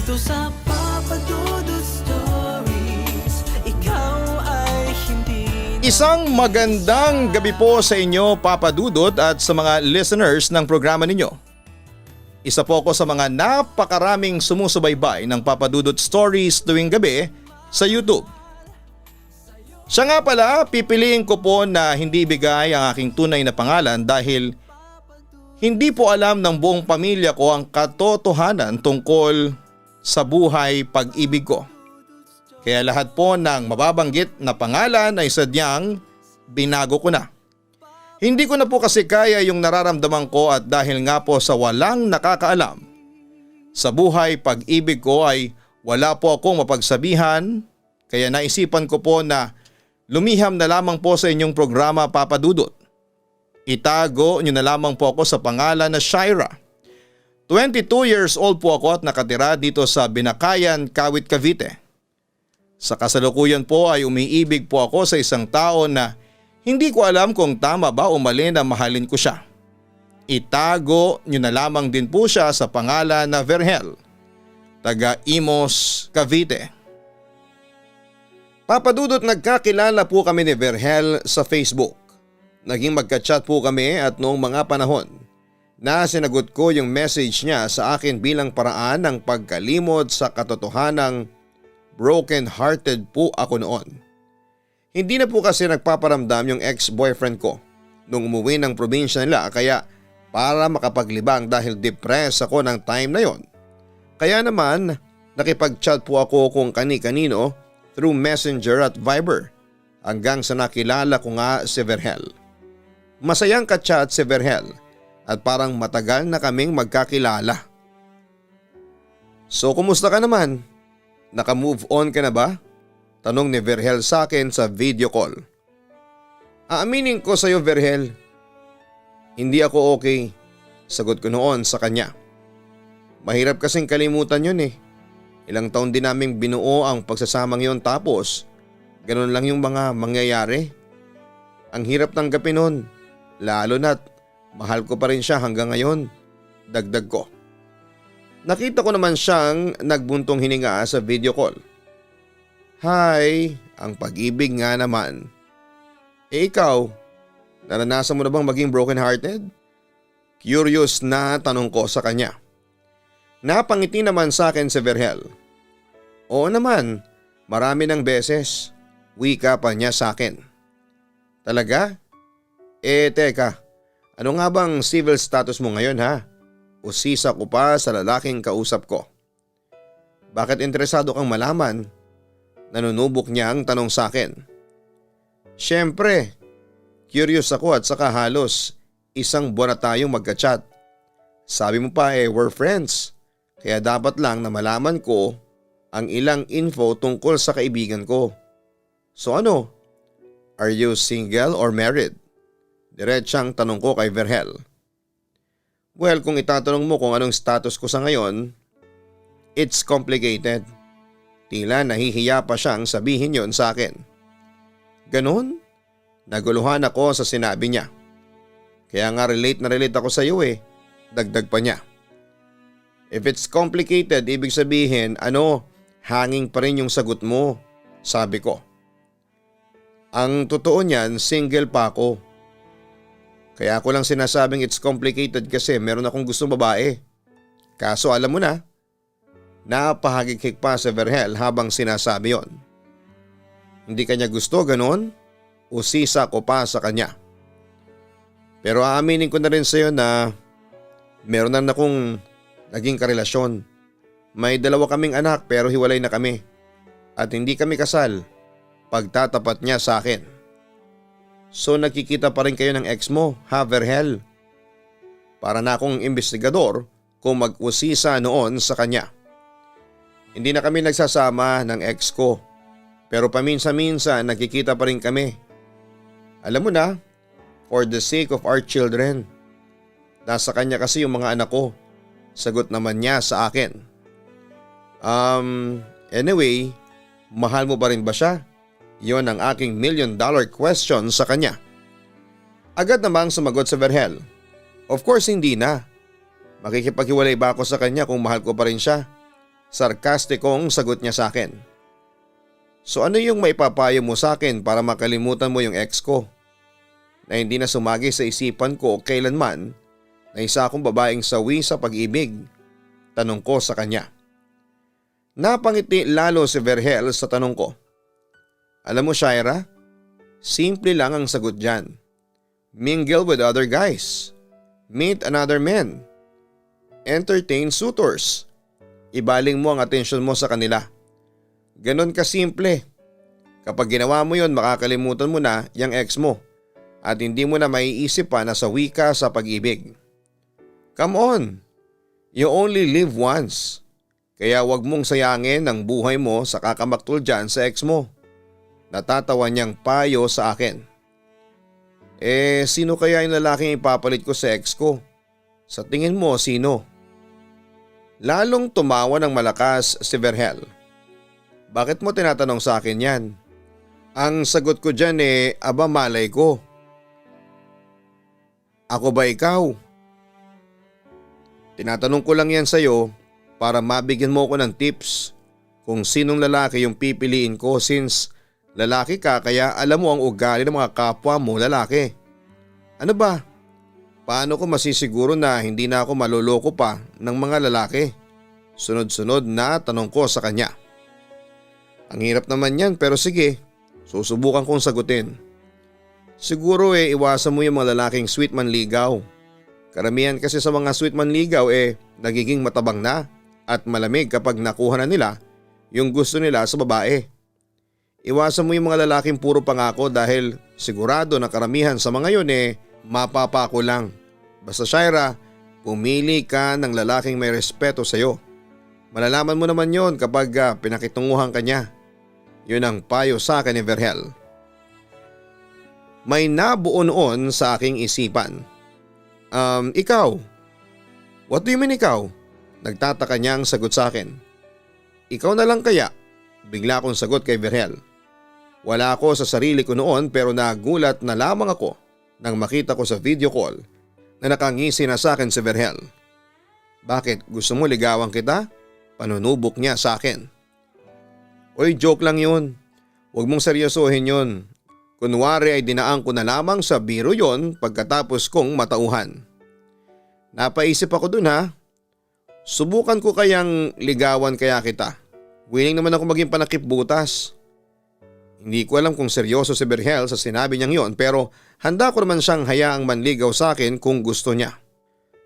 Dito sa Papa Dudut Stories, ikaw ay hindi Isang magandang gabi po sa inyo, Papa Dudut, at sa mga listeners ng programa ninyo. Isa po ako sa mga napakaraming sumusubaybay ng Papa Dudut Stories tuwing gabi sa YouTube. Siya nga pala, pipiliin ko po na hindi ibigay ang aking tunay na pangalan dahil hindi po alam ng buong pamilya ko ang katotohanan tungkol sa buhay pag-ibig ko. Kaya lahat po ng mababanggit na pangalan ay sadyang binago ko na. Hindi ko na po kasi kaya yung nararamdaman ko at dahil nga po sa walang nakakaalam sa buhay pag-ibig ko ay wala po akong mapagsabihan, kaya naisipan ko po na lumiham na lamang po sa inyong programa, Papa Dudut. Itago nyo na lamang po ako sa pangalan na Shira. 22 years old po ako at nakatira dito sa Binakayan, Kawit, Cavite. Sa kasalukuyan po ay umiibig po ako sa isang tao na hindi ko alam kung tama ba o mali na mahalin ko siya. Itago nyo na lamang din po siya sa pangalan na Verhel, taga Imos, Cavite. Papa Dudut, nagkakilala po kami ni Verhel sa Facebook. Naging magka-chat po kami at noong mga panahon na sinagot ko yung message niya sa akin bilang paraan ng pagkalimot sa katotohanang broken-hearted po ako noon. Hindi na po kasi nagpaparamdam yung ex-boyfriend ko nung umuwi ng probinsya nila, kaya para makapaglibang dahil depressed ako ng time na yon. Kaya naman nakipag-chat po ako kung kani-kanino through Messenger at Viber hanggang sa nakilala ko nga si Verhel. Masayang ka-chat si Verhel at parang matagal na kaming magkakilala. So kumusta ka naman? Naka-move on ka na ba? Tanong ni Verhel sa akin sa video call. Aaminin ko sa iyo, Verhel, hindi ako okay. Sagot ko noon sa kanya. Mahirap kasing kalimutan yun eh. Ilang taon din naming binuo ang pagsasamang yon, tapos ganun lang yung mga mangyayari. Ang hirap tanggapin nun, lalo na't mahal ko pa rin siya hanggang ngayon, dagdag ko. Nakita ko naman siyang nagbuntong hininga sa video call. Hi, ang pag-ibig nga naman. Ikaw, naranasan mo na bang maging broken hearted? Curious na tanong ko sa kanya. Napangiti naman sa akin si Verhel. Oo naman, marami ng beses. Wika pa niya sa akin. Talaga? Teka, ano nga bang civil status mo ngayon ha? Usisa ko pa sa lalaking kausap ko. Bakit interesado kang malaman? Nanunubok niya ang tanong sa akin. Siyempre, curious ako at saka halos isang buwan na tayong magka-chat. Sabi mo pa we're friends, kaya dapat lang na malaman ko ang ilang info tungkol sa kaibigan ko. So ano? Are you single or married? Diretsang tanong ko kay Verhel. Well, kung itatanong mo kung anong status ko sa ngayon, it's complicated. Tila nahihiya pa siyang sabihin yon sa akin. Ganon? Naguluhan ako sa sinabi niya. Kaya nga relate na relate ako sa iyo dagdag pa niya. If it's complicated, ibig sabihin hanging pa rin yung sagot mo, sabi ko. Ang totoo niyan, single pa ako. Kaya ako lang sinasabing it's complicated kasi meron akong gustong babae. Kaso alam mo na, napahagikik pa si Verhel habang sinasabi yon. Hindi kanya gusto, ganon? Usisa ko pa sa kanya. Pero aaminin ko na rin sa iyo na meron na akong naging karelasyon. May 2 kaming anak pero hiwalay na kami. At hindi kami kasal, pagtatapat niya sa akin. So nakikita pa rin kayo ng ex mo, ha Verhel? Para na akong investigador kung mag-usisa noon sa kanya. Hindi na kami nagsasama ng ex ko, pero paminsan-minsan nakikita pa rin kami. Alam mo na, for the sake of our children. Nasa kanya kasi yung mga anak ko, sagot naman niya sa akin. Anyway, mahal mo pa rin ba siya? Yon ang aking $1 million question sa kanya. Agad namang sumagot sa Verhel. Of course hindi na. Makikipaghiwalay ba ako sa kanya kung mahal ko pa rin siya? Sarkastikong sagot niya sa akin. So ano yung maipapayo mo sa akin para makalimutan mo yung ex ko? Na hindi na sumagi sa isipan ko kailanman na isa akong babaeng sawi sa pag-ibig. Tanong ko sa kanya. Napangiti lalo si Verhel sa tanong ko. Alam mo Shaira, simple lang ang sagot dyan. Mingle with other guys. Meet another man. Entertain suitors. Ibaling mo ang atensyon mo sa kanila. Ganon kasimple. Kapag ginawa mo yon, makakalimutan mo na yung ex mo at hindi mo na maiisip pa na sawi ka sa pag-ibig. Come on, you only live once. Kaya wag mong sayangin ang buhay mo sa kakamaktol dyan sa ex mo. Natatawa niyang payo sa akin. Sino kaya yung lalaking ipapalit ko sa ex ko? Sa tingin mo, sino? Lalong tumawa ng malakas si Verhel. Bakit mo tinatanong sa akin yan? Ang sagot ko dyan aba malay ko. Ako ba ikaw? Tinatanong ko lang yan sa'yo para mabigyan mo ko ng tips kung sinong lalaki yung pipiliin ko since lalaki ka kaya alam mo ang ugali ng mga kapwa mo lalaki. Ano ba? Paano ko masisiguro na hindi na ako maloloko pa ng mga lalaki? Sunod-sunod na tanong ko sa kanya. Ang hirap naman yan pero sige, susubukan kong sagutin. Siguro iwasan mo yung mga lalaking sweet manligaw. Karamihan kasi sa mga sweet manligaw nagiging matabang na at malamig kapag nakuha na nila yung gusto nila sa babae. Iwasan mo yung mga lalaking puro pangako dahil sigurado na karamihan sa mga yun mapapako lang. Basta Shaira, pumili ka ng lalaking may respeto sa'yo. Malalaman mo naman yon kapag pinakitunguhan ka niya. Yun ang payo sa akin ni Verhel. May nabuo noon sa aking isipan. Ikaw? What do you mean ikaw? Nagtataka niya ang sagot sa akin. Ikaw na lang kaya? Bigla akong sagot kay Verhel. Wala ako sa sarili ko noon pero nagulat na lamang ako nang makita ko sa video call na nakangisi na sa akin si Verhel. Bakit? Gusto mo ligawan kita? Panunubok niya sa akin. Oy, joke lang yun. Huwag mong seryosohin yun. Kunwari ay dinaan ko na lamang sa biro yon pagkatapos kong matauhan. Napaisip ako dun ha. Subukan ko kayang ligawan kaya kita. Willing naman ako maging panakip butas. Hindi ko alam kung seryoso si Verhel sa sinabi niyang yon pero handa ko naman siyang hayaang manligaw sa akin kung gusto niya.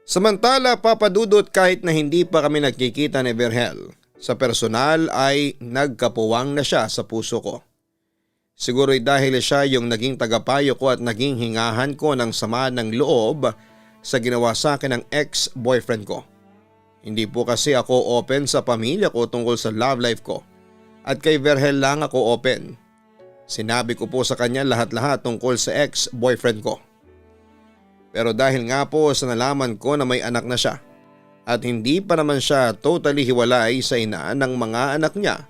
Samantala papadudot kahit na hindi pa kami nagkikita ni Verhel, sa personal ay nagkapuwang na siya sa puso ko. Siguro'y dahil siya yung naging tagapayo ko at naging hingahan ko ng sama ng loob sa ginawa sa akin ng ex-boyfriend ko. Hindi po kasi ako open sa pamilya ko tungkol sa love life ko at kay Verhel lang ako open. Sinabi ko po sa kanya lahat-lahat tungkol sa ex-boyfriend ko. Pero dahil nga po sa nalaman ko na may anak na siya at hindi pa naman siya totally hiwalay sa ina ng mga anak niya,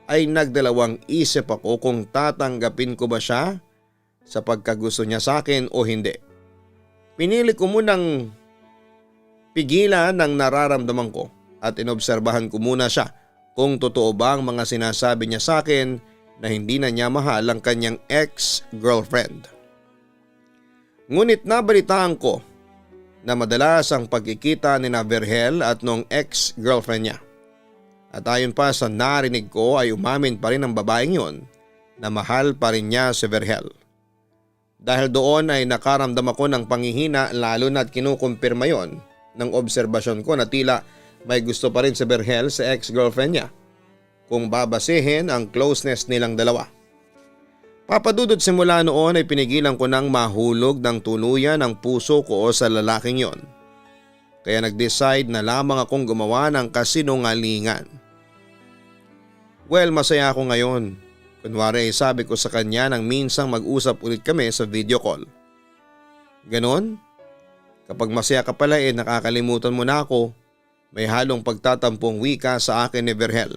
ay nagdalawang isip ako kung tatanggapin ko ba siya sa pagkagusto niya sa akin o hindi. Pinili ko munang pigilan ang nararamdaman ko at inobserbahan ko muna siya kung totoo ba ang mga sinasabi niya sa akin na hindi na niya mahal ang kanyang ex-girlfriend. Ngunit nabalitaan ko na madalas ang pagkikita ni Verhel at nung ex-girlfriend niya. At ayon pa sa narinig ko ay umamin pa rin ang babaeng yon na mahal pa rin niya si Verhel. Dahil doon ay nakaramdam ako ng panghihina lalo na't kinukumpirma yon ng obserbasyon ko na tila may gusto pa rin si Verhel sa ex-girlfriend niya kung babasehin ang closeness nilang dalawa. Papadudod simula noon ay pinigilan ko nang mahulog ng tuluyan ang puso ko sa lalaking yon. Kaya nag-decide na lamang akong gumawa ng kasinungalingan. Well, masaya ako ngayon. Kunwari sabi ko sa kanya nang minsang mag-usap ulit kami sa video call. Ganon? Kapag masaya ka pala nakakalimutan mo na ako, may halong pagtatampong wika sa akin ni Verhel.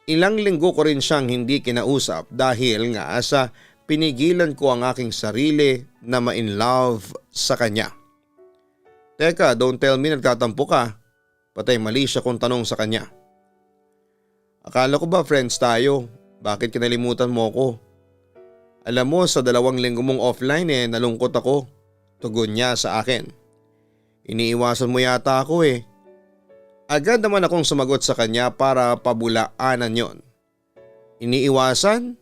Ilang linggo ko rin siyang hindi kinausap dahil nga sa pinigilan ko ang aking sarili na ma-in love sa kanya. Teka, don't tell me nagtatampo ka. Patay mali siya kung tanong sa kanya. Akala ko ba friends tayo? Bakit kinalimutan mo ko? Alam mo sa 2 linggo mong offline nalungkot ako. Tugon niya sa akin. Iniiwasan mo yata ako eh. Agad naman akong sumagot sa kanya para pabulaanan yon. Iniiwasan?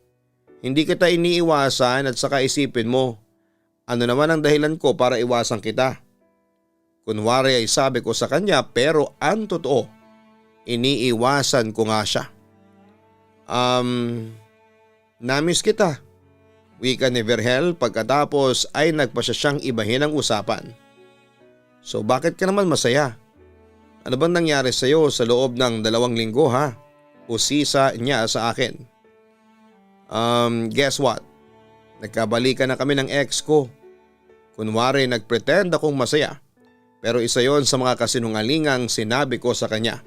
Hindi kita iniiwasan at saka isipin mo. Ano naman ang dahilan ko para iwasan kita? Kunwari ay sabi ko sa kanya pero ang totoo, iniiwasan ko nga siya. Namiss kita. Wika ni Verhel pagkatapos ay nagpasya siyang ibahin ang usapan. So bakit ka naman masaya? Ano bang nangyari sa iyo sa loob ng 2 linggo ha? Usisa niya sa akin. Guess what? Nagkabalikan na kami ng ex ko. Kunwari nagpretend akong masaya. Pero isa yon sa mga kasinungalingang sinabi ko sa kanya.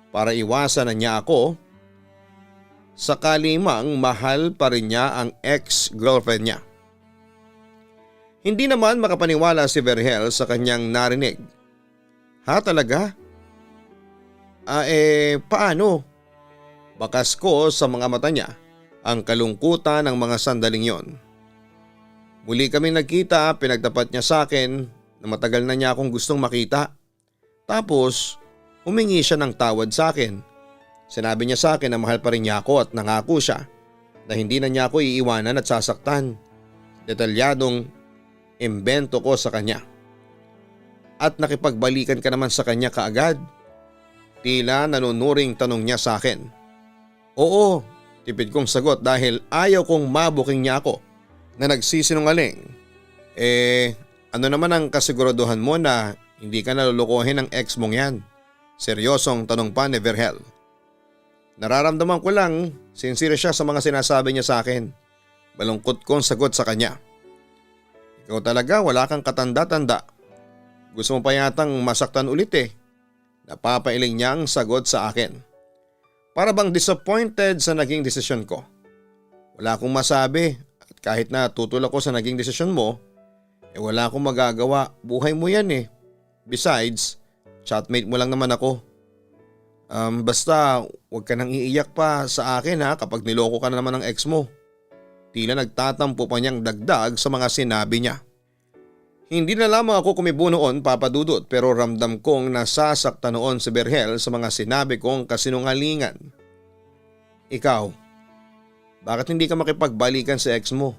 Para iwasan na niya ako. Sakali mang mahal pa rin niya ang ex-girlfriend niya. Hindi naman makapaniwala si Verhel sa kanyang narinig. Ha talaga? Paano? Bakas ko sa mga mata niya ang kalungkutan ng mga sandaling yon. Muli kami nagkita, pinagtapat niya sa akin na matagal na niya akong gustong makita. Tapos humingi siya ng tawad sa akin. Sinabi niya sa akin na mahal pa rin niya ako at nangako siya na hindi na niya ako iiwanan at sasaktan. Detalyadong imbento ko sa kanya. At nakipagbalikan ka naman sa kanya kaagad? Tila nanunuring tanong niya sa akin. Oo, tipid kong sagot dahil ayaw kong mabuking niya ako na nagsisinungaling. Ano naman ang kasiguraduhan mo na hindi ka nalulukohin ng ex mong yan? Seryosong tanong pa ni Verhel. Nararamdaman ko lang, sincere siya sa mga sinasabi niya sa akin. Malungkot kong sagot sa kanya. Ikaw talaga wala kang katanda-tanda. Gusto mo pa yatang masaktan ulit eh. Napapailing niyang sagot sa akin. Para bang disappointed sa naging desisyon ko. Wala akong masabi at kahit na tutol ako sa naging desisyon mo, wala akong magagawa. Buhay mo yan eh. Besides, chatmate mo lang naman ako. Basta huwag ka nang iiyak pa sa akin ha kapag niloko ka na naman ng ex mo. Tila nagtatampo pa niyang dagdag sa mga sinabi niya. Hindi na lamang ako kumibo noon, Papa Dudut, pero ramdam kong nasasaktan noon si Verhel sa mga sinabi kong kasinungalingan. Ikaw, bakit hindi ka makipagbalikan sa ex mo?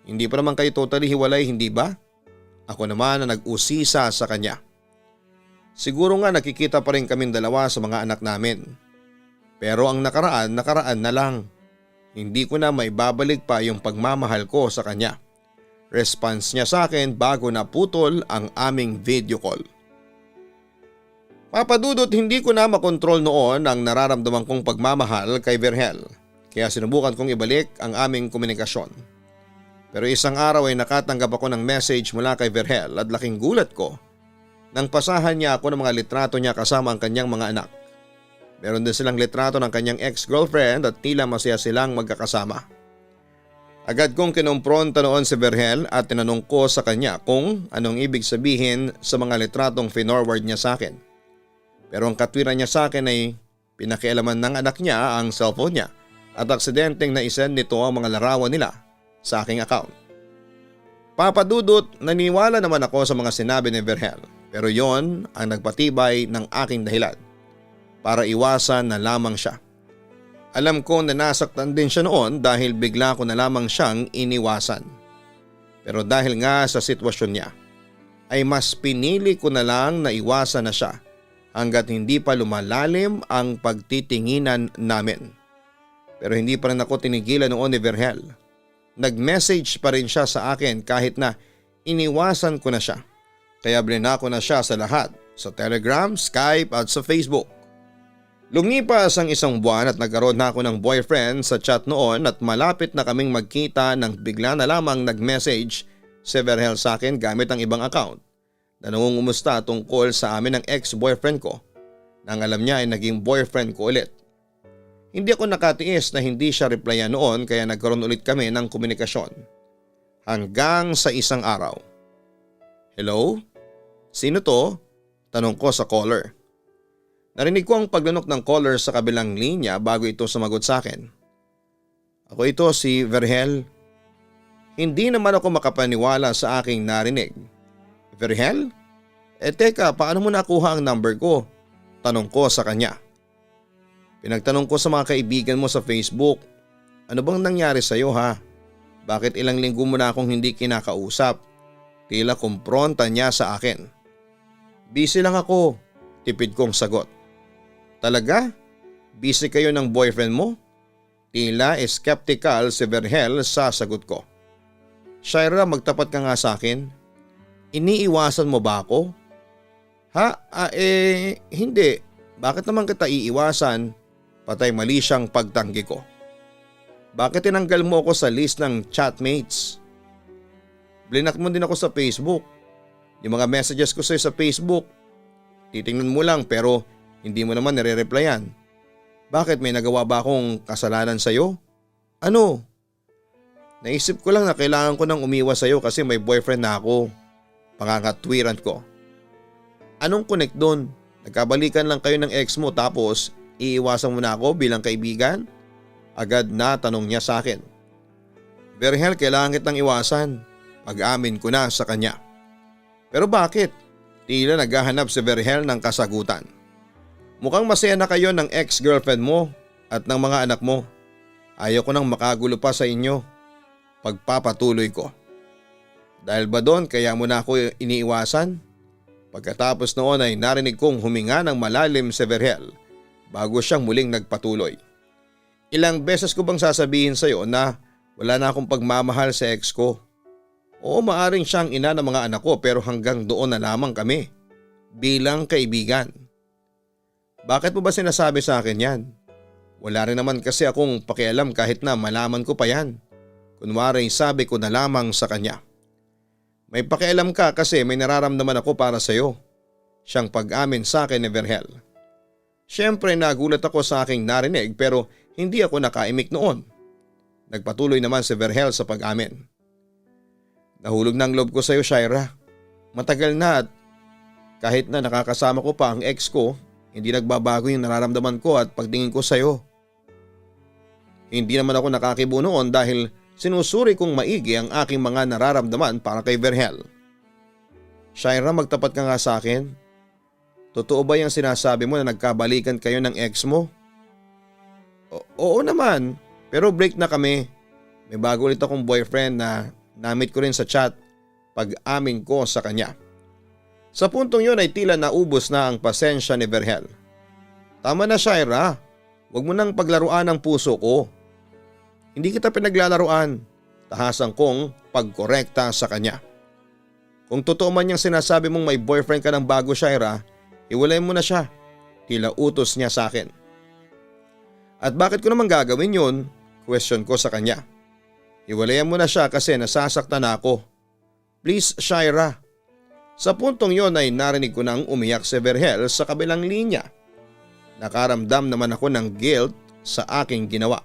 Hindi pa naman kayo totally hiwalay, hindi ba? Ako naman na nag-usisa sa kanya. Siguro nga nakikita pa rin kaming dalawa sa mga anak namin. Pero ang nakaraan na lang. Hindi ko na maibabalik pa yung pagmamahal ko sa kanya. Response niya sa akin bago naputol ang aming video call. Papadudot, hindi ko na makontrol noon ang nararamdaman kong pagmamahal kay Verhel. Kaya sinubukan kong ibalik ang aming komunikasyon. Pero isang araw ay nakatanggap ako ng message mula kay Verhel at laking gulat ko nang pasahan niya ako ng mga litrato niya kasama ang kanyang mga anak. Meron din silang litrato ng kanyang ex-girlfriend at tila masaya silang magkakasama. Agad kong kinompronta noon si Verhel at tinanong ko sa kanya kung anong ibig sabihin sa mga litratong finorward niya sa akin. Pero ang katwiran niya sa akin ay pinakialaman ng anak niya ang cellphone niya at aksidenteng naisend nito ang mga larawan nila sa aking account. Papadudot, naniwala naman ako sa mga sinabi ni Verhel, pero yon ang nagpatibay ng aking dahilan para iwasan na lamang siya. Alam ko na nasaktan din siya noon dahil bigla ko na lamang siyang iniwasan. Pero dahil nga sa sitwasyon niya, ay mas pinili ko na lang na iwasan na siya hanggat hindi pa lumalalim ang pagtitinginan namin. Pero hindi pa rin ako tinigilan noon ni Verhel. Nag-message pa rin siya sa akin kahit na iniwasan ko na siya. Kaya blinako na siya sa lahat, sa Telegram, Skype at sa Facebook. Lumipas ang 1 buwan at nagkaroon na ako ng boyfriend sa chat noon at malapit na kaming magkita nang bigla na lamang nag-message si Verhel sa akin gamit ang ibang account na nangungumusta tungkol sa amin ng ex-boyfriend ko nang alam niya ay naging boyfriend ko ulit. Hindi ako nakatiis na hindi siya replyan noon kaya nagkaroon ulit kami ng komunikasyon. Hanggang sa isang araw. Hello? Sino to? Tanong ko sa caller. Narinig ko ang paglunok ng caller sa kabilang linya bago ito sumagot sa akin. Ako ito si Verhel. Hindi naman ako makapaniwala sa aking narinig. Verhel? Teka, paano mo nakuha ang number ko? Tanong ko sa kanya. Pinagtanong ko sa mga kaibigan mo sa Facebook. Ano bang nangyari sa iyo ha? Bakit ilang linggo mo na akong hindi kinakausap? Tila kumpronta niya sa akin. Busy lang ako, tipid kong sagot. Talaga? Busy kayo ng boyfriend mo? Tila skeptical si Verhel sa sagot ko. Shaira, magtapat ka nga sa akin. Iniiwasan mo ba ako? Ha? Hindi. Bakit naman kita iiwasan? Patay mali siyang pagtanggi ko. Bakit tinanggal mo ako sa list ng chatmates? Blinak mo din ako sa Facebook. Yung mga messages ko sa'yo sa Facebook, titingnan mo lang pero hindi mo naman nire-replyan. Bakit, may nagawa ba akong kasalanan sa'yo? Ano? Naisip ko lang na kailangan ko nang umiwas sa'yo kasi may boyfriend na ako. Pangangatwiran ko. Anong connect doon? Nagkabalikan lang kayo ng ex mo tapos iiwasan mo na ako bilang kaibigan? Agad na tanong niya sa akin. Verhel, kailangan kitang iwasan. Pag-amin ko na sa kanya. Pero bakit? Tila naghahanap si Verhel ng kasagutan. Mukhang masaya na kayo ng ex-girlfriend mo at ng mga anak mo. Ayaw ko nang makagulo pa sa inyo. Pagpapatuloy ko. Dahil ba doon kaya mo na ako iniiwasan? Pagkatapos noon ay narinig kong huminga ng malalim si Verhel bago siyang muling nagpatuloy. Ilang beses ko bang sasabihin sa iyo na wala na akong pagmamahal sa ex ko? Oo, maaring siyang ina ng mga anak ko pero hanggang doon na lamang kami. Bilang kaibigan. Bakit mo ba sinasabi sa akin yan? Wala rin naman kasi akong pakialam kahit na malaman ko pa yan. Kunwari sabi ko na lamang sa kanya. May pakialam ka kasi may nararamdaman ako para sa iyo. Siyang pag-amin sa akin ni Verhel. Siyempre nagulat ako sa aking narinig pero hindi ako nakaimik noon. Nagpatuloy naman si Verhel sa pag-amin. Nahulog na ang loob ko sa iyo, Shaira. Matagal na at kahit na nakakasama ko pa ang ex ko, hindi nagbabago yung nararamdaman ko at pagtingin ko sa iyo. Hindi naman ako nakakibo noon dahil sinusuri kong maigi ang aking mga nararamdaman para kay Verhel. Shaira, magtapat ka nga sa akin. Totoo ba yung sinasabi mo na nagkabalikan kayo ng ex mo? Oo naman, pero break na kami. May bago ulit akong boyfriend na namit ko rin sa chat pag-amin ko sa kanya. Sa puntong yun ay tila naubos na ang pasensya ni Verhel. Tama na, Shaira. Huwag mo nang paglaruan ang puso ko. Hindi kita pinaglalaruan. Tahasan kong pagkorekta sa kanya. Kung totoo man niyang sinasabi mong may boyfriend ka ng bago, Shaira, iwalay mo na siya. Tila utos niya sa akin. At bakit ko naman gagawin yun? Question ko sa kanya. Iwalayan mo na siya kasi nasasaktan na ako. Please, Shaira. Sa puntong yon ay narinig ko nang umiyak si Verhel sa kabilang linya. Nakaramdam naman ako ng guilt sa aking ginawa.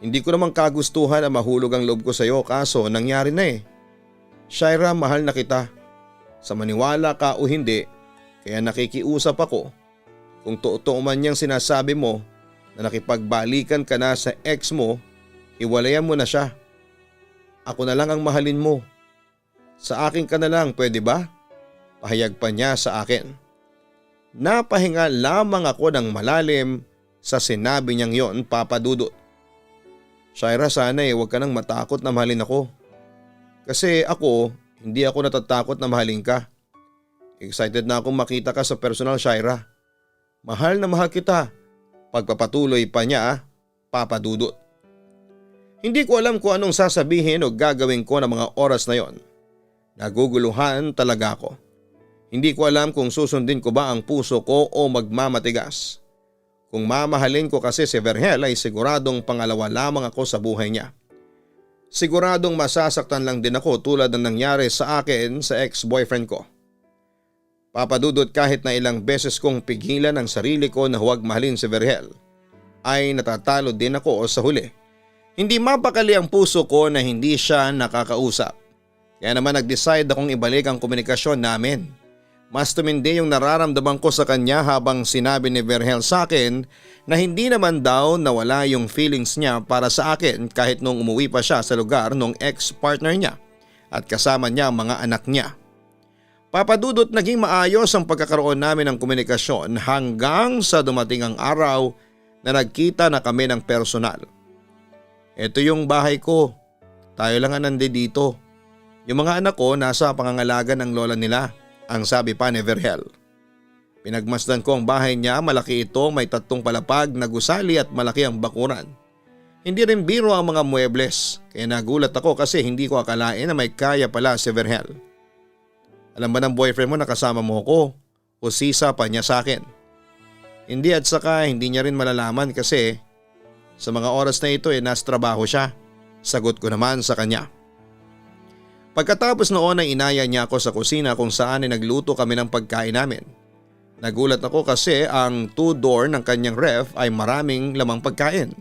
Hindi ko naman kagustuhan na mahulog ang loob ko sa iyo kaso nangyari na eh. Shaira, mahal na kita. Sa maniwala ka o hindi, kaya nakikiusap ako. Kung totoo man niyang sinasabi mo na nakipagbalikan ka na sa ex mo, iwalayan mo na siya. Ako na lang ang mahalin mo. Sa akin ka na lang, pwede ba? Pahayag pa niya sa akin. Napahinga lamang ako ng malalim sa sinabi niyang yon, Papa Dudut. Shaira, sana huwag ka nang matakot na mahalin ako. Kasi ako, hindi ako natatakot na mahalin ka. Excited na akong makita ka sa personal, Shaira. Mahal na mahal kita. Pagpapatuloy pa niya, Papa Dudut. Hindi ko alam kung anong sasabihin o gagawin ko ng mga oras na yon. Naguguluhan talaga ako. Hindi ko alam kung susundin ko ba ang puso ko o magmamatigas. Kung mamahalin ko kasi si Verhel ay siguradong pangalawa lamang ako sa buhay niya. Siguradong masasaktan lang din ako tulad ng nangyari sa akin sa ex-boyfriend ko. Papadudot kahit na ilang beses kong pigilan ang sarili ko na huwag mahalin si Verhel, ay natatalo din ako sa huli. Hindi mapakali ang puso ko na hindi siya nakakausap. Kaya naman nag-decide akong ibalik ang komunikasyon namin. Mas tumindi yung nararamdaman ko sa kanya habang sinabi ni Verhel sa akin na hindi naman daw nawala yung feelings niya para sa akin kahit nung umuwi pa siya sa lugar nung ex-partner niya at kasama niya ang mga anak niya. Papadudot naging maayos ang pagkakaroon namin ng komunikasyon hanggang sa dumating ang araw na nagkita na kami ng personal. Ito yung bahay ko. Tayo lang ang nandito. Yung mga anak ko nasa pangangalaga ng lola nila, ang sabi pa ni Verhel. Pinagmasdan ko ang bahay niya, malaki ito, may 3 palapag na gusali at malaki ang bakuran. Hindi rin biro ang mga muebles, kaya nagulat ako kasi hindi ko akalain na may kaya pala si Verhel. Alam ba ng boyfriend mo na kasama mo ko o sisa pa niya sa akin? Hindi at saka hindi niya rin malalaman kasi sa mga oras na ito nasa trabaho siya. Sagot ko naman sa kanya. Pagkatapos noon ay inaya niya ako sa kusina kung saan ay nagluto kami ng pagkain namin. Nagulat ako kasi ang 2-door ng kanyang ref ay maraming lamang pagkain.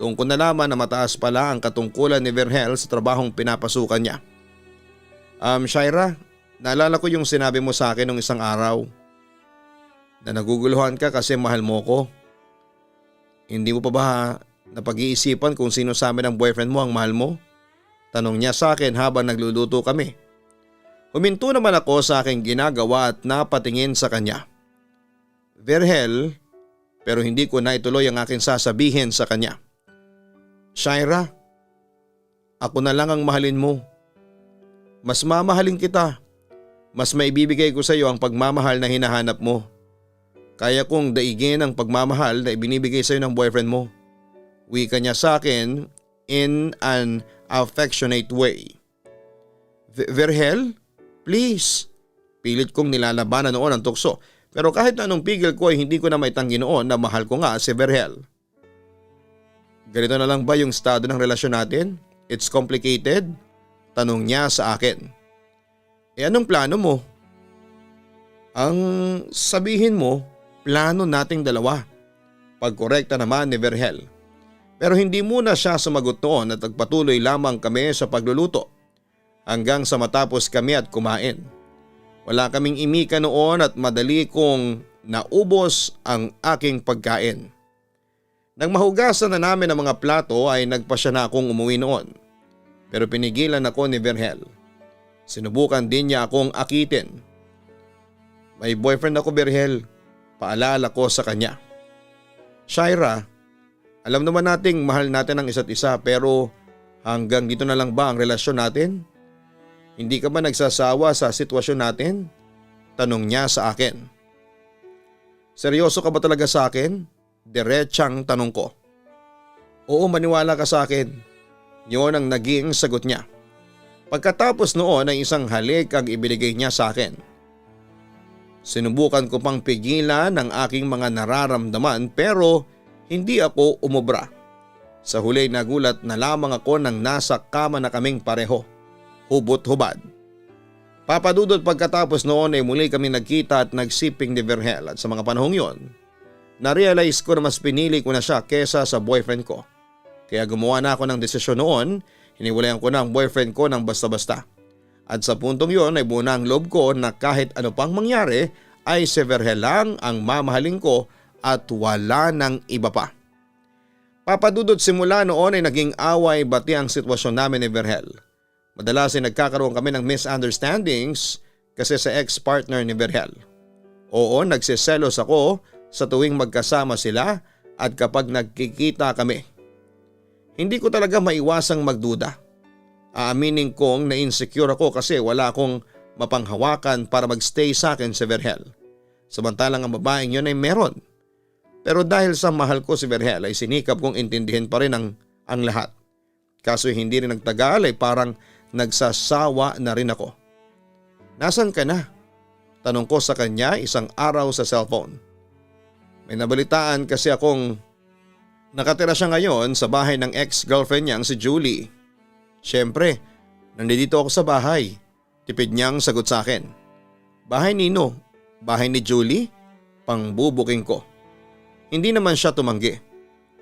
Doon ko nalaman na mataas pala ang katungkulan ni Verhel sa trabahong pinapasukan niya. Shaira, naalala ko yung sinabi mo sa akin nung isang araw na naguguluhan ka kasi mahal mo ko. Hindi mo pa ba napag-iisipan kung sino sa amin ang boyfriend mo ang mahal mo? Tanong niya sa akin habang nagluluto kami. Huminto naman ako sa aking ginagawa at napatingin sa kanya. Verhel, pero hindi ko na ituloy ang aking sasabihin sa kanya. Shaira, ako na lang ang mahalin mo. Mas mamahalin kita. Mas maibibigay ko sa iyo ang pagmamahal na hinahanap mo. Kaya kong daigin ang pagmamahal na ibinibigay sa iyo ng boyfriend mo. Wika niya sa akin in an affectionate way. Verhel, please. Pilit kong nilalabanan noon ang tukso. Pero kahit na anong pigil ko ay hindi ko na maitanggi noon na mahal ko nga si Verhel. Ganito na lang ba yung estado ng relasyon natin? It's complicated? Tanong niya sa akin. Anong plano mo? Ang sabihin mo, plano nating dalawa. Pagkorekta naman ni Verhel. Pero hindi muna siya sumagot noon at nagpatuloy lamang kami sa pagluluto hanggang sa matapos kami at kumain. Wala kaming imika noon at madali kong naubos ang aking pagkain. Nang mahugasan na namin ang mga plato ay nagpasya na akong umuwi noon. Pero pinigilan ako ni Verhel. Sinubukan din niya akong akitin. May boyfriend ako, Verhel. Paalala ko sa kanya. Shaira, alam naman nating mahal natin ang isa't isa pero hanggang dito na lang ba ang relasyon natin? Hindi ka ba nagsasawa sa sitwasyon natin? Tanong niya sa akin. Seryoso ka ba talaga sa akin? Diretsang tanong ko. Oo, maniwala ka sa akin. Yun ang naging sagot niya. Pagkatapos noon ay isang halik ang ibinigay niya sa akin. Sinubukan ko pang pigilan ang aking mga nararamdaman pero hindi ako umubra. Sa huli nagulat na lamang ako nang nasa kama na kaming pareho. Hubot-hubad. Papadudot pagkatapos noon ay muli kami nagkita at nagsiping ni Verhel at sa mga panahong yon, na-realize ko na mas pinili ko na siya kesa sa boyfriend ko. Kaya gumawa na ako ng desisyon noon, hiniwalayan ko na ang boyfriend ko ng basta-basta. At sa puntong yon ay buo na ang loob ko na kahit ano pang mangyari ay si Verhel lang ang mamahalin ko at wala ng iba pa. Papadudot simula noon ay naging away-bati ang sitwasyon namin ni Verhel. Madalas ay nagkakaroon kami ng misunderstandings kasi sa ex-partner ni Verhel. Oo, nagsiselos ako sa tuwing magkasama sila at kapag nagkikita kami. Hindi ko talaga maiwasang magduda. Aaminin kong na-insecure ako kasi wala akong mapanghawakan para magstay sa akin si Verhel. Samantalang ang babaeng yun ay meron. Pero dahil sa mahal ko si Verhel ay sinikap kong intindihin pa rin ang lahat. Kaso hindi rin nagtagal ay parang nagsasawa na rin ako. Nasaan ka na? Tanong ko sa kanya isang araw sa cellphone. May nabalitaan kasi akong nakatira siya ngayon sa bahay ng ex-girlfriend niyang si Julie. Siyempre, nandito ako sa bahay. Tipid niyang sagot sa akin. Bahay nino? Bahay ni Julie? Pangbubuking ko. Hindi naman siya tumanggi.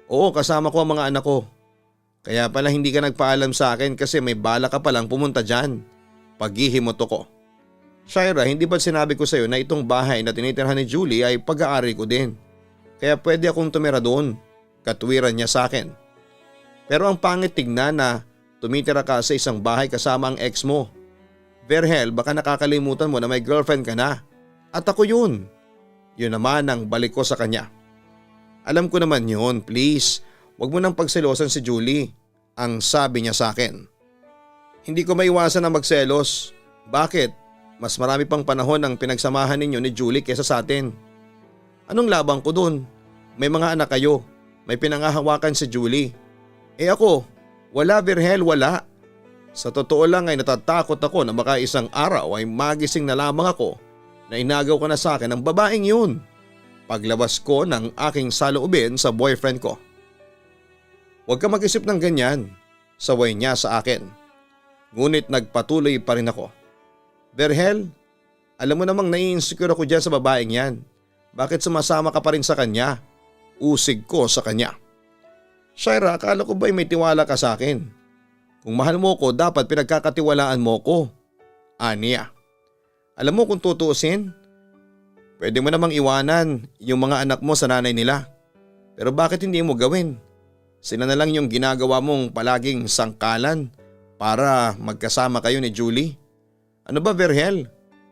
Oo, kasama ko ang mga anak ko. Kaya pala hindi ka nagpaalam sa akin kasi may bala ka palang pumunta dyan. Paghihimot ko. Shaira, hindi ba sinabi ko sa'yo na itong bahay na tinitirhan ni Julie ay pag-aari ko din? Kaya pwede akong tumira doon. Katwiran niya sa akin. Pero ang pangit tignan na tumitira ka sa isang bahay kasama ang ex mo. Verhel, baka nakakalimutan mo na may girlfriend ka na. At ako yun. Yun naman ang balik ko sa kanya. Alam ko naman yun, please. Huwag mo nang pagselosan si Julie. Ang sabi niya sa akin. Hindi ko maiwasan na magselos. Bakit? Mas marami pang panahon ang pinagsamahan ninyo ni Julie kesa sa atin. Anong labang ko dun? May mga anak kayo. May pinangahawakan si Julie. Ako, wala Verhel, wala. Sa totoo lang ay natatakot ako na baka isang araw ay magising na lamang ako na inagaw ka na sa akin ng babaeng yun. Paglabas ko ng aking saloobin sa boyfriend ko. Huwag ka mag-isip ng ganyan, saway niya sa akin. Ngunit nagpatuloy pa rin ako. Verhel, alam mo namang nai-insecure ako dyan sa babaeng yan. Bakit sumasama ka pa rin sa kanya? Usig ko sa kanya. Shaira, akala ko ba'y may tiwala ka sa akin? Kung mahal mo ko, dapat pinagkakatiwalaan mo ko. Aniya. Alam mo kung tutuusin? Pwede mo namang iwanan yung mga anak mo sa nanay nila. Pero bakit hindi mo gawin? Sila na lang yung ginagawa mong palaging sangkalan para magkasama kayo ni Julie. Ano ba Verhel?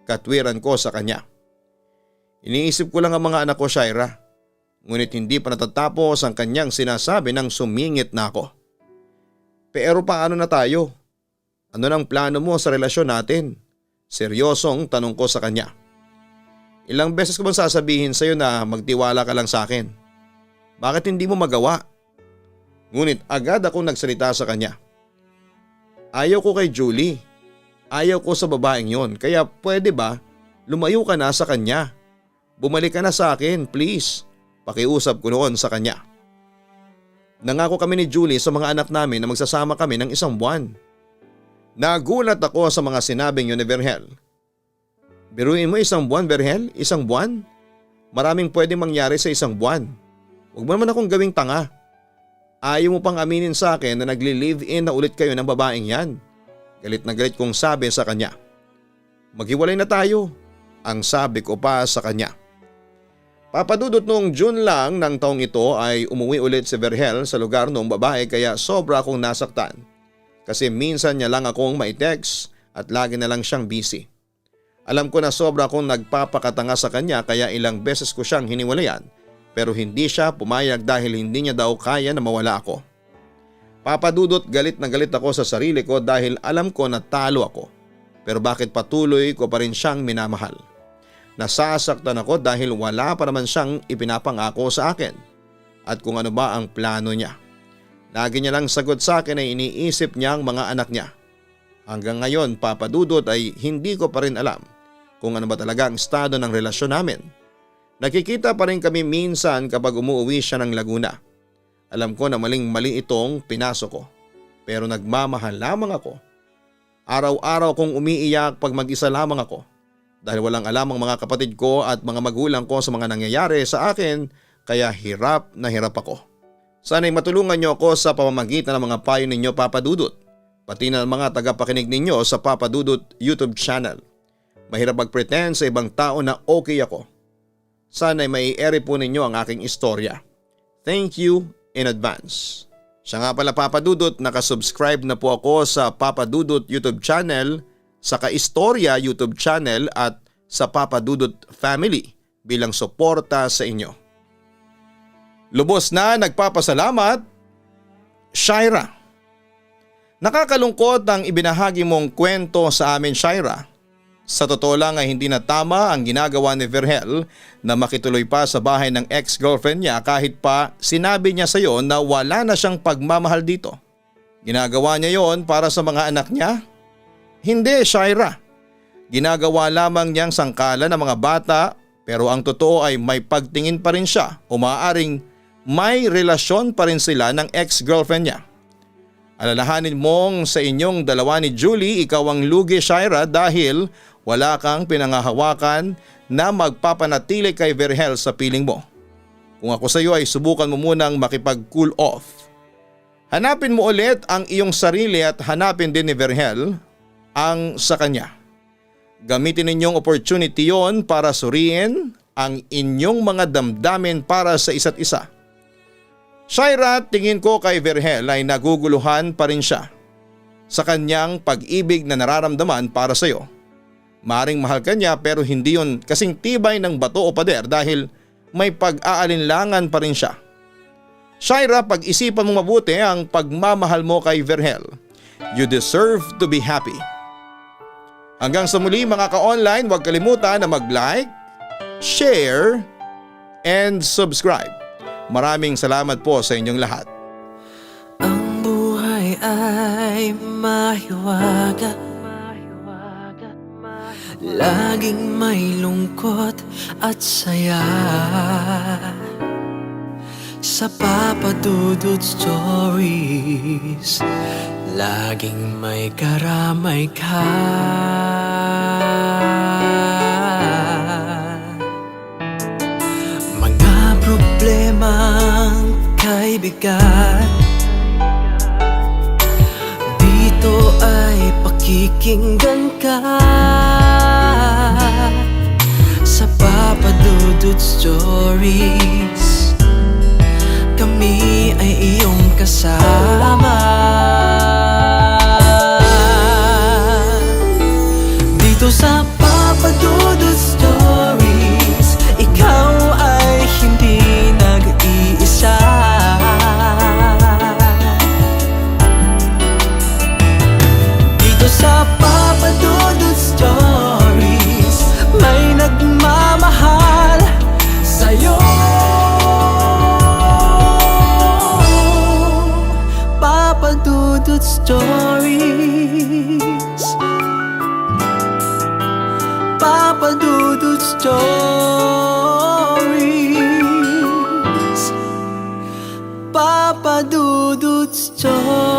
Katwiran ko sa kanya. Iniisip ko lang ang mga anak ko, Shaira. Ngunit hindi pa natatapos ang kanyang sinasabi nang sumingit na ako. Pero paano na tayo? Ano nang plano mo sa relasyon natin? Seryosong tanong ko sa kanya. Ilang beses ko bang sasabihin sa'yo na magtiwala ka lang sa akin? Bakit hindi mo magawa? Ngunit agad akong nagsalita sa kanya. Ayaw ko kay Julie. Ayaw ko sa babaeng yon, kaya pwede ba lumayo ka na sa kanya? Bumalik ka na sa akin, please. Pakiusap ko noon sa kanya. Nangako kami ni Julie sa mga anak namin na magsasama kami ng 1 buwan. Nagulat ako sa mga sinabing yun ni Verhel. Biruin mo 1 buwan, Verhel? 1 buwan? Maraming pwedeng mangyari sa 1 buwan. Huwag mo naman akong gawing tanga. Ayaw mo pang aminin sa akin na nagli-live-in na ulit kayo ng babaeng yan. Galit na galit kong sabi sa kanya. Maghiwalay na tayo, ang sabi ko pa sa kanya. Papadudot noong June lang ng taong ito ay umuwi ulit si Verhel sa lugar ng babae kaya sobra akong nasaktan. Kasi minsan niya lang akong ma-text at lagi na lang siyang busy. Alam ko na sobra akong nagpapakatanga sa kanya kaya ilang beses ko siyang hiniwalayan pero hindi siya pumayag dahil hindi niya daw kaya na mawala ako. Papadudot galit na galit ako sa sarili ko dahil alam ko na talo ako. Pero bakit patuloy ko pa rin siyang minamahal? Nasasaktan ako dahil wala pa naman siyang ipinapangako sa akin. At kung ano ba ang plano niya. Lagi niya lang sagot sa akin ay iniisip niya ang mga anak niya. Hanggang ngayon papadudot ay hindi ko pa rin alam kung ano ba talaga ang estado ng relasyon namin. Nakikita pa rin kami minsan kapag umuwi siya ng Laguna. Alam ko na maling-mali itong pinasok ko. Pero nagmamahal lamang ako. Araw-araw kong umiiyak pag mag-isa lamang ako. Dahil walang alam ang mga kapatid ko at mga magulang ko sa mga nangyayari sa akin kaya hirap na hirap ako. Sana'y matulungan niyo ako sa pamamagitan ng mga payo ninyo Papa Dudut. Pati na mga tagapakinig ninyo sa Papa Dudut YouTube channel. Mahirap mag-pretend sa ibang tao na okay ako. Sana'y mai-ere po ninyo ang aking istorya. Thank you in advance. Siya nga pala Papa Dudut, nakasubscribe na po ako sa Papa Dudut YouTube channel, sa Kaistorya YouTube channel at sa Papa Dudut Family bilang suporta sa inyo. Lubos na nagpapasalamat, Shaira. Nakakalungkot ang ibinahagi mong kwento sa amin, Shaira. Sa totoo lang ay hindi na tama ang ginagawa ni Verhel na makituloy pa sa bahay ng ex-girlfriend niya kahit pa sinabi niya sa iyo na wala na siyang pagmamahal dito. Ginagawa niya yon para sa mga anak niya? Hindi, Shaira. Ginagawa lamang niyang sangkalan ng mga bata pero ang totoo ay may pagtingin pa rin siya o maaaring may relasyon pa rin sila ng ex-girlfriend niya. Alalahanin mong sa inyong dalawa ni Julie ikaw ang lugi, Shaira, dahil wala kang pinangahawakan na magpapanatili kay Verhel sa piling mo. Kung ako sa iyo ay subukan mo munang makipag-cool off. Hanapin mo ulit ang iyong sarili at hanapin din ni Verhel ang sa kanya. Gamitin ninyong opportunity yon para suriin ang inyong mga damdamin para sa isa't isa. Shaira, tingin ko kay Verhel ay naguguluhan pa rin siya sa kanyang pag-ibig na nararamdaman para sa iyo. Maring mahal ka niya pero hindi yon kasing tibay ng bato o pader dahil may pag-aalinlangan pa rin siya. Shaira, pag-isipan mo mabuti ang pagmamahal mo kay Verhel. You deserve to be happy. Hanggang sa muli mga ka-online, huwag kalimutan na mag-like, share, and subscribe. Maraming salamat po sa inyong lahat. Ang buhay ay mahiwaga, laging may lungkot at saya. Sa Papa Dudut Stories, laging may karamay ka. Mga problemang kay bigat, dito ay pakikinggan ka. Sa Papa Dudut Stories, kami ay iyong kasama. Dito sa Papa Dudut Stories, ikaw ay hindi nag-iisa. Dito sa Papa Dudut Stories, may nagmamahal sa'yo. Papa Dudut Stories, Papa Dudut Stories, Papa Dudut Stories.